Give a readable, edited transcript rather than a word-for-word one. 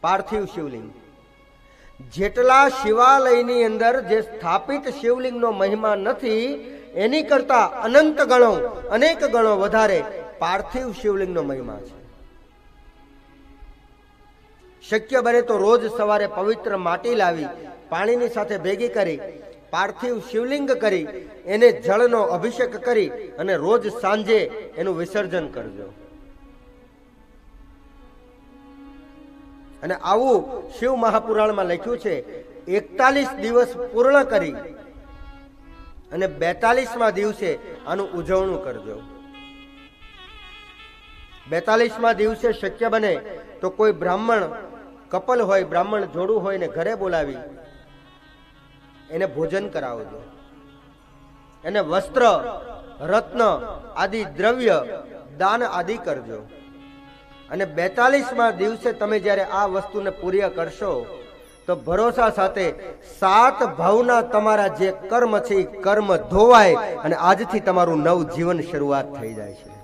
પાર્થિવ શિવલિંગ જેટલા શિવાલયની અંદર જે સ્થાપિત શિવલિંગનો મહિમા નથી એની કરતા અનંત ગણો અનેક ગણો વધારે પાર્થિવ શિવલિંગનો મહિમા છે. શક્ય બને તો રોજ સવારે પવિત્ર માટી લાવી પાણીની સાથે ભેગી કરી પાર્થિવ શિવલિંગ કરી એને જળનો અભિષેક કરી અને રોજ સાંજે એનું વિસર્જન કરજો. અને આવું શિવ મહાપુરાણમાં લખ્યું છે. 41 દિવસ પૂર્ણ કરી અને 42મા દિવસે આનું ઉજવણું કરજો. 42મા દિવસે શક્ય બને તો કોઈ બ્રાહ્મણ કપલ હોય, બ્રાહ્મણ જોડું હોય ને ઘરે બોલાવી એને ભોજન કરાવજો. એને વસ્ત્ર, રત્ન આદિ દ્રવ્ય દાન આદિ કરજો. અને 42મા દિવસે તમે જ્યારે આ વસ્તુને પૂર્ય કરશો તો ભરોસા સાથે 7 ભાવના તમારા જે કર્મ છે એ કર્મ ધોવાય અને આજથી તમારું નવ જીવન શરૂઆત થઈ જાય છે.